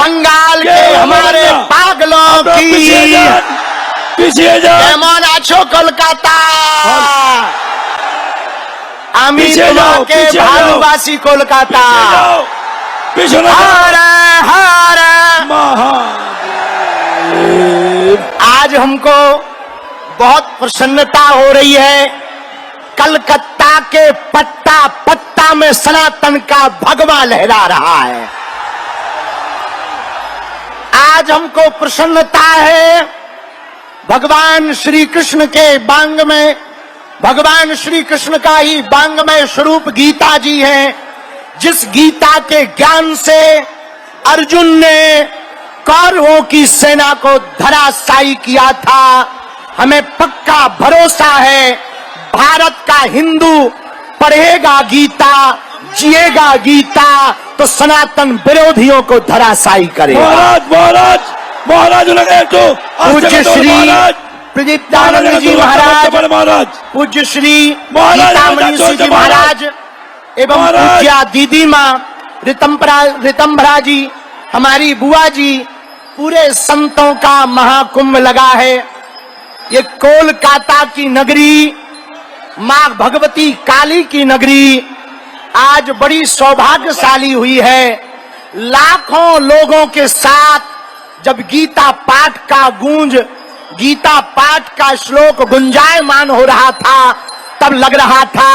बंगाल के हमारे पागलों की কেমন আছো কলকাতা আমি তোমাকে ভালোবাসি কলকাতা हारे हारे आज हमको बहुत प्रसन्नता हो रही है। कलकत्ता के पत्ता पत्ता में सनातन का भगवा लहरा रहा है। आज हमको प्रसन्नता है भगवान श्री कृष्ण के वांग में, भगवान श्री कृष्ण का ही वांगमय स्वरूप गीता जी है, जिस गीता के ज्ञान से अर्जुन ने कौरवों की सेना को धराशायी किया था। हमें पक्का भरोसा है भारत का हिंदू पढ़ेगा गीता, जिएगा गीता तो सनातन विरोधियों को धराशायी करेगा। महाराज पूज्य श्री प्रदीप्तानंद जी महाराज, पूज्य श्री गीतामणि जी महाराज एवं पूज्या दीदी माँ रितंभरा जी, हमारी बुआ जी, पूरे संतों का महाकुंभ लगा है। ये कोलकाता की नगरी, माँ भगवती काली की नगरी आज बड़ी सौभाग्यशाली हुई है। लाखों लोगों के साथ जब गीता पाठ का गूंज, गीता पाठ का श्लोक गुंजायमान हो रहा था, तब लग रहा था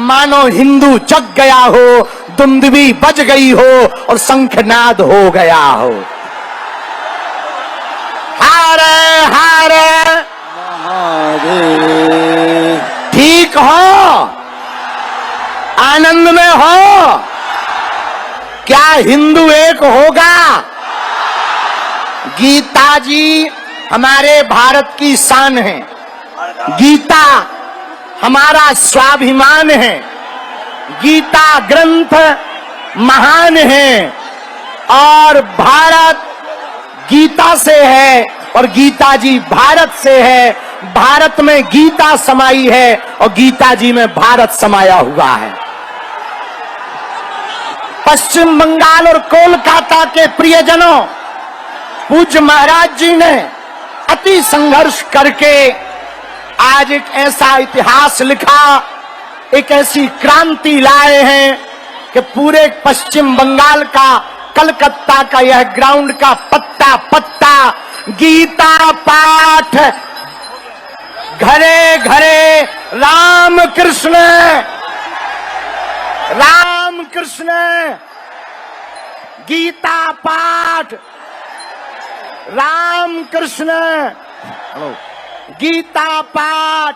मानो हिंदू जग गया हो, दुंदुभी बज गई हो और शंखनाद हो गया हो। हारे हारे ठीक हो, आनंद में हो, क्या हिंदू एक होगा? गीता जी हमारे भारत की शान है, गीता हमारा स्वाभिमान है, गीता ग्रंथ महान है और भारत गीता से है और गीता जी भारत से है। भारत में गीता समाई है और गीता जी में भारत समाया हुआ है। पश्चिम बंगाल और कोलकाता के प्रियजनों, पूज्य महाराज जी ने अति संघर्ष करके आज एक ऐसा इतिहास लिखा, एक ऐसी क्रांति लाए हैं कि पूरे पश्चिम बंगाल का, कलकत्ता का यह ग्राउंड का पत्ता पत्ता गीता पाठ, घरे घरे राम कृष्ण राम कृष्ण, गीता पाठ राम कृष्ण, गीता पाठ,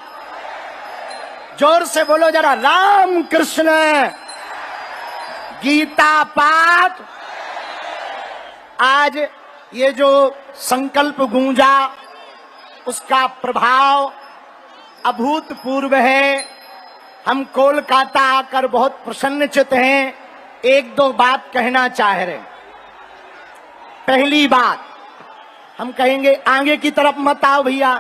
जोर से बोलो जरा, राम कृष्ण, गीता पाठ। आज ये जो संकल्प गूंजा उसका प्रभाव अभूतपूर्व है। हम कोलकाता आकर बहुत प्रसन्नचित हैं। एक दो बात कहना चाह रहे। पहली बात हम कहेंगे, आगे की तरफ मत आओ भैया,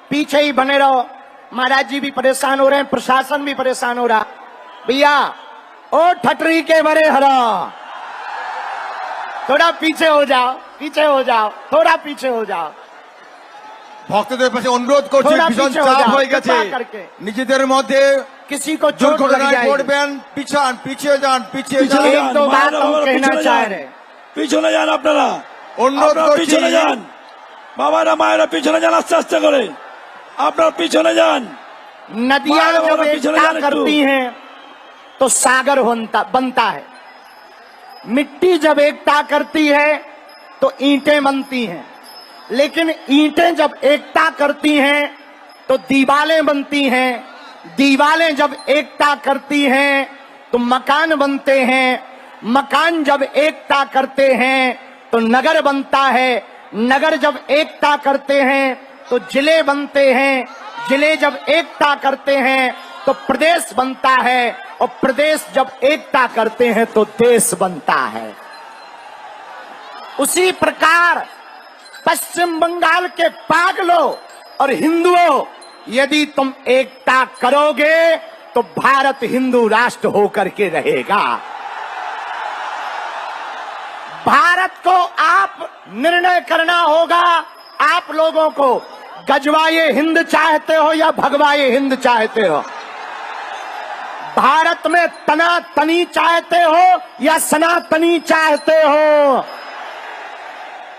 पीछे ही बने रहो। महाराज जी भी परेशान हो रहे हैं, प्रशासन भी परेशान हो रहा। भैया ओ ठटरी के बड़े हरा, थोड़ा पीछे हो जाओ, पीछे हो जाओ, थोड़ा पीछे हो जाओ। ভক্তদের কাছে অনুরোধ করছি, ভীষণ চাপ হয়ে গেছে নিজেদের মধ্যে, किसी को चोट लग जाएगी, পড়বেন, পিছান, পিছিয়ে যান, পিছিয়ে যান। एक दो बात हम कहना चाह रहे। পিছনে যান আপনারা, অনুরোধ করছি, পিছনে যান বাবারা মায়েরা, পিছনে যান আস্তে আস্তে করে, আপনারা পিছনে যান। नदियां जब एकता करती हैं तो सागर बनता है, मिट्टी जब एकता करती है तो ईंटें बनती हैं, लेकिन ईंटें जब एकता करती हैं तो दीवारें बनती हैं, दीवारें जब एकता करती हैं तो मकान बनते हैं, मकान जब एकता करते हैं तो नगर बनता है, नगर जब एकता करते हैं तो जिले बनते हैं, जिले जब एकता करते हैं तो प्रदेश बनता है, और प्रदेश जब एकता करते हैं तो देश बनता है। उसी प्रकार पश्चिम बंगाल के पागलों और हिंदुओं, यदि तुम एकता करोगे तो भारत हिंदू राष्ट्र होकर के रहेगा। भारत को आप निर्णय करना होगा आप लोगों को। गजवाए हिंद चाहते हो या भगवाए हिंद चाहते हो? भारत में तनातनी चाहते हो या सनातनी चाहते हो?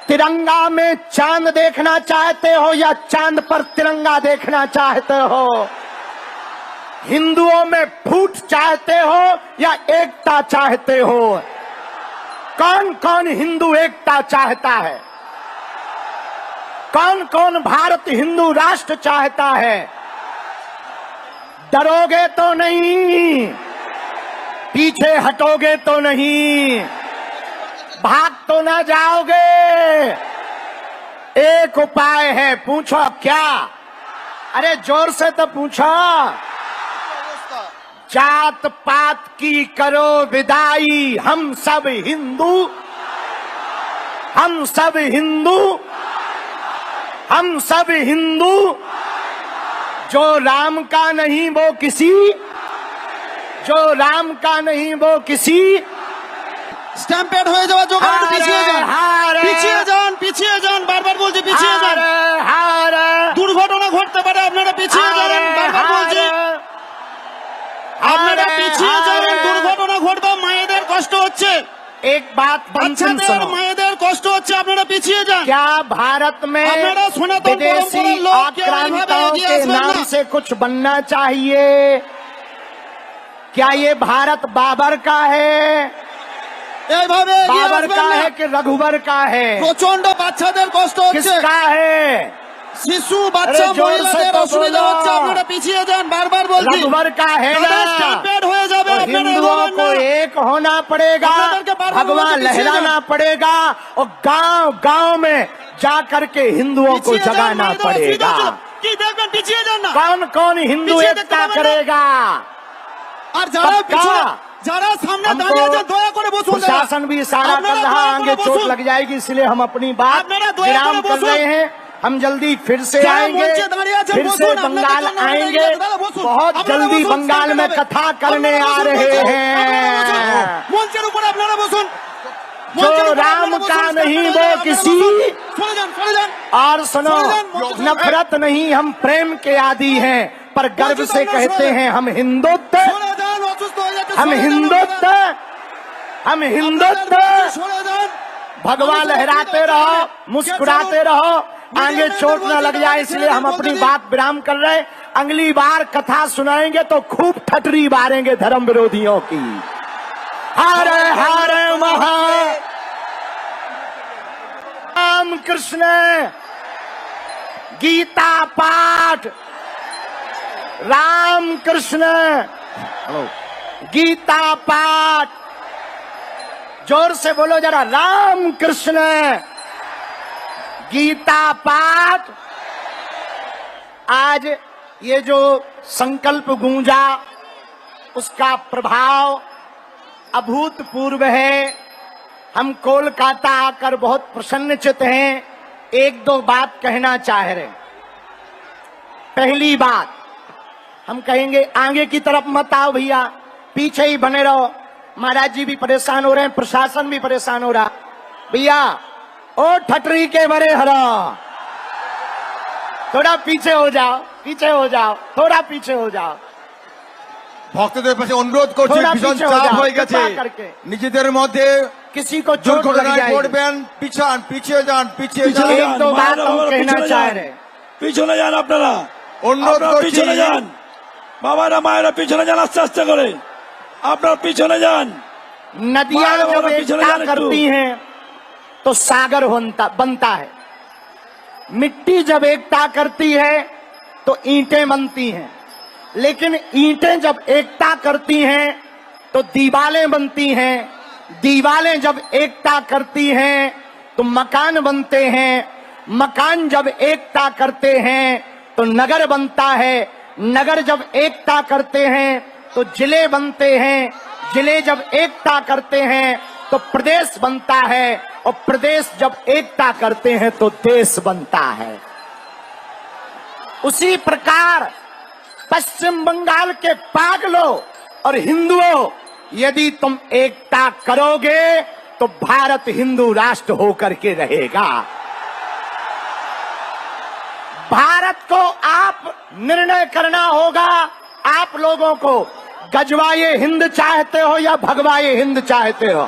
तिरंगा में चांद देखना चाहते हो या चांद पर तिरंगा देखना चाहते हो? हिंदुओं में फूट चाहते हो या एकता चाहते हो? कौन कौन हिंदू एकता चाहता है? कौन कौन भारत हिंदू राष्ट्र चाहता है? डरोगे तो नहीं, पीछे हटोगे तो नहीं, भाग तो ना जाओगे। एक उपाय है, पूछो क्या? अरे जोर से तो पूछो। जात पात की करो विदाई, हम सब हिंदू, हम सब हिंदू, हम सब हिंदू। जो राम का नहीं वो किसी, जो राम का नहीं वो किसी। স্ট্যাম্পেড হয়ে যাওয়ার জন্য একটু পিছিয়ে যান, পিছিয়ে যান, পিছিয়ে যান, বারবার বলছি পিছিয়ে যান। দুর্ঘটনা ঘটতে পারে, আপনারা পিছিয়ে যান, বারবার বলছি আপনারা পিছিয়ে যান, দুর্ঘটনা ঘটবে, মায়েদের কষ্ট হচ্ছে। एक बात বাচ্চাদের सुनो, মায়েদের কষ্ট হচ্ছে, আপনারা পিছিয়ে যান। क्या भारत में আপনারা সনাতন विदेशी পরম্পরার লোক কেউ এইভাবে आक्रांताओं এগিয়ে के আসবেন नाम না। से कुछ बनना चाहिए? क्या ये भारत बाबर का है? এইভাবে এগিয়ে बाबर আসবেন का না। है कि रघुबर का है? প্রচন্ড বাচ্চাদের কষ্ট হচ্ছে, किसका है? শিশু বাচ্চা আরে জোর সে মহিলাদের তো অসুবিধা বলো। হচ্ছে, আপনারা পিছিয়ে যান, বারবার বলছি। रघुबर का है ना? দাদা, স্ট্যাম্পেড হয়ে যাবে, और আপনারা हिंदुओं এগোবেন को না। एक होना पड़ेगा, আপনাদেরকে বারবার भगवान বলছি, পিছিয়ে लहराना যান। पड़ेगा और गांव गांव में जा करके हिंदुओं को পিছিয়ে যান, जगाना মায়েদের অসুবিধা पड़ेगा। হচ্ছে। কি দেখবেন, পিছিয়ে যান না। कौन कौन हिंदू पीछे देखते एकता पाবেন না। करेगा? আর যারা पक्का। পিছনে, যারা সামনে দাঁড়িয়ে हमको আছেন, দয়া করে বসুন। দাদা। प्रशासन भी इशारा कर আপনারা रहा, দয়া आगे করে चोट বসুন। लग जाएगी, इसलिए हम अपनी बात আপনারা দয়া विराम করে कर বসুন। रहे हैं। हम जल्दी फिर से যারা आएंगे, মঞ্চে দাঁড়িয়ে আছেন, फिर বসুন। से আপনাদের बंगाल জন্য আমাদের आएंगे। এগিয়ে দাদা, বসুন। बहुत আপনারা जल्दी বসুন, बंगाल में স্ট্যাম্পেড कथा হবে। करने আপনারা आ বসুন, रहे বসুন। हैं। আপনারা বসুন। মঞ্চের উপরে আপনারা বসুন। जो মঞ্চের উপরে राम আপনারা বসুন, का স্ট্যাম্পেড नहीं হবে, वो আপনারা किसी। বসুন। সরে যান, সরে যান। और सुनो, सुनो, नफरत नहीं, हम प्रेम के आदी हैं, पर गर्व से कहते हैं हम हिंदुत्व, সরে যান, অসুস্থ হয়ে যাচ্ছে, हम সরে যান हिंदुत्व, हम हिंदुत्व। সরে যান। भगवा लहराते रहो, मुस्कुराते रहो, आगे चोट न लग जाए, इसलिए हम अपनी बात विराम कर रहे हैं। अगली बार कथा सुनाएंगे तो खूब ठटरी मारेंगे धर्म विरोधियों की। हर हर महा राम कृष्ण गीता पाठ, राम कृष्ण गीता पाठ। जोर से बोलो जरा, राम कृष्ण गीता पाठ। आज ये जो संकल्प गूंजा, उसका प्रभाव अभूतपूर्व है। हम कोलकाता आकर बहुत प्रसन्नचित हैं। एक दो बात कहना चाह रहे। पहली बात, हम कहेंगे आगे की तरफ मत आओ भैया, पीछे ही बने रहो। महाराज जी भी परेशान हो रहे हैं, प्रशासन भी परेशान हो रहा। भैया ओ ठटरी के बड़े हरा, थोड़ा पीछे हो जाओ, पीछे हो जाओ, थोड़ा पीछे हो जाओ। ভক্তদের পাশে অনুরোধ করছি, थोड़ा ভীষণ पीछे हो চাপ जाओ, হয়ে গেছে। कृपा करके। নিজেদের মধ্যে किसी को चोट लग দুর্ঘটনায় जाएगी। পড়বেন, পিছান, পিছিয়ে যান, পিছিয়ে পিছনে যান। যান, एक दो बात মায়েরা हम বাবারা कहना পিছনে चाह যান। रहे। পিছনে যান আপনারা, অনুরোধ আপনারা করছি, পিছনে যান। বাবারা মায়েরা পিছনে যান, আস্তে আস্তে করে আপনারা পিছনে যান। नदियां मारो, जब मारो, पीछे एकता जाने दो। करती हैं तो सागर बनता है। मिट्टी जब एकता करती है तो ईंटें बनती हैं, लेकिन ईंटें जब एकता करती हैं तो दीवारें बनती हैं, दीवारें जब एकता करती हैं तो मकान बनते हैं, मकान जब एकता करते हैं तो नगर बनता है, नगर जब एकता करते हैं तो जिले बनते हैं, जिले जब एकता करते हैं तो प्रदेश बनता है, और प्रदेश जब एकता करते हैं तो देश बनता है। उसी प्रकार पश्चिम बंगाल के पागलों और हिंदुओं, यदि तुम एकता करोगे तो भारत हिंदू राष्ट्र होकर के रहेगा। भारत को आप निर्णय करना होगा, आप लोगों को गजवाए हिंद चाहते हो या भगवाए हिंद चाहते हो,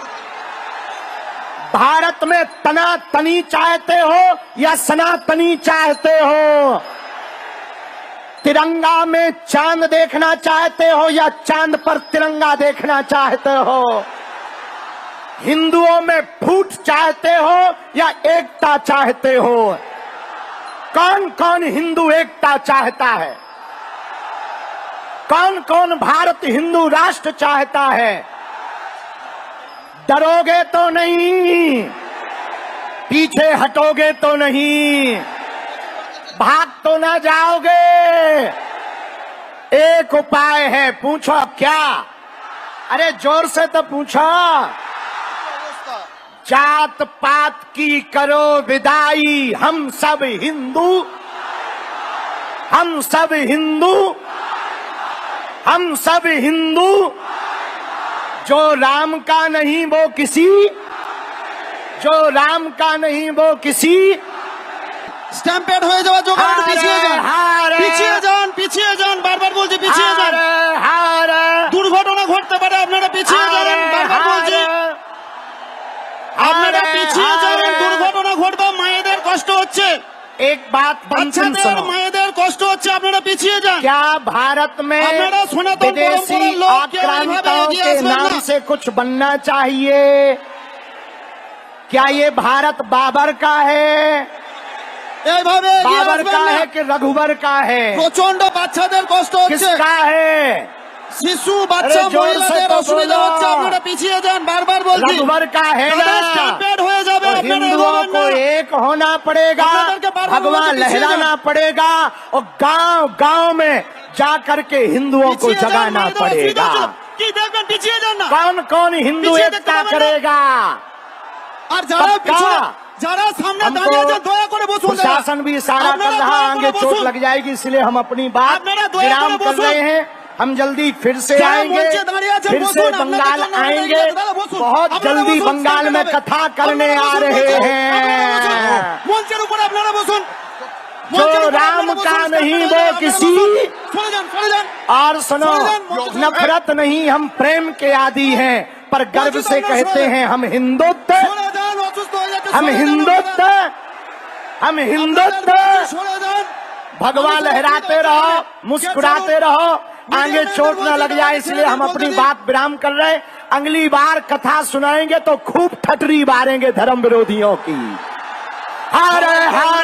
भारत में तनातनी चाहते हो या सनातनी चाहते हो, तिरंगा में चांद देखना चाहते हो या चांद पर तिरंगा देखना चाहते हो, हिंदुओं में फूट चाहते हो या एकता चाहते हो। कौन कौन हिंदू एकता चाहता है? कौन कौन भारत हिंदू राष्ट्र चाहता है? डरोगे तो नहीं, पीछे हटोगे तो नहीं, भाग तो ना जाओगे। एक उपाय है, पूछो क्या? अरे जोर से तो पूछो। जात पात की करो विदाई, हम सब हिंदू, हम सब हिंदू, हम सब हिंदू। जो राम का नहीं वो किसी, जो राम का नहीं वो किसी। স্ট্যাম্পেড হয়ে যাওয়া জোগাড়, পিছিয়ে যান, পিছিয়ে যান, পিছিয়ে যান, বারবার বলছি পিছিয়ে যান। দুর্ঘটনা ঘটতে পারে, আপনারা পিছিয়ে যান, বারবার বলছি আপনারা পিছিয়ে যান, দুর্ঘটনা ঘটবে, মায়েদের কষ্ট হচ্ছে, एक बात বাচ্চাদের মায়েদের কষ্ট হচ্ছে, আপনারা পিছিয়ে যান। क्या भारत में আপনারা সনাতন विदेशी পরম্পরার লোক কেউ এইভাবে आक्रांताओं এগিয়ে के আসবেন नाम না। से कुछ बनना चाहिए? क्या ये भारत बाबर का है, এইভাবে এগিয়ে बाबर আসবেন का না। है कि रघुवर का है? প্রচন্ড বাচ্চাদের কষ্ট হচ্ছে, किसका है? শিশু বাচ্চা আরে জোর সে মহিলাদের তো অসুবিধা বলো। হচ্ছে, আপনারা পিছিয়ে যান, বারবার বলছি। रघुवर का है ना? দাদা, স্ট্যাম্পেড হয়ে যাবে, तो আপনারা हिंदुओं এগোবেন को না। एक होना पड़ेगा, আপনাদেরকে বারবার भगवान বলছি, পিছিয়ে लहराना যান। पड़ेगा और गांव गांव में जा करके हिंदुओं को পিছিয়ে যান, जगाना মায়েদের অসুবিধা पड़ेगा। হচ্ছে। কি দেখবেন, পিছিয়ে যান না। कौन कौन हिंदू पीछे एकता देखते हैं करेगा? আর যারা पक्का। পিছনে, যারা সামনে हमको দাঁড়িয়ে আছেন, দয়া করে বসুন। प्रशासन भी इशारा कर আপনারা रहा, দয়া आगे করে चोट বসুন। लग जाएगी, इसलिए हम अपनी बात আপনারা দয়া विराम করে कर বসুন। रहे हैं। हम जल्दी फिर से যারা आएंगे, মঞ্চে দাঁড়িয়ে আছেন, फिर से বসুন। আপনাদের बंगाल জন্য আমাদের आएंगे, এগিয়ে দাঁড়া, বসুন। बहुत আপনারা जल्दी বসুন, बंगाल में স্ট্যাম্পেড कथा হবে। करने আপনারা आ বসুন, रहे আপনারা বসুন। हैं। মঞ্চের উপরে আপনারা বসুন। जो মঞ্চের উপরে राम আপনারা का বসুন, नहीं স্ট্যাম্পেড वो হবে, আপনারা किसी। বসুন। সরে যান, সরে যান। और सुनो, सुनो, नफरत नहीं, हम प्रेम के आदी हैं, पर गर्व से कहते हैं हम हिंदुत्व, সরে যান, অসুস্থ হয়ে যাচ্ছে, हम সরে যান हिंदुत्व, हम हिंदुत्व। আপনারা। সরে যান। भगवान लहराते रहो, मुस्कुराते रहो, आगे चोट न लग जाए, इसलिए हम अपनी बात विराम कर रहे हैं। अगली बार कथा सुनाएंगे तो खूब ठटरी मारेंगे धर्म विरोधियों की। हर हर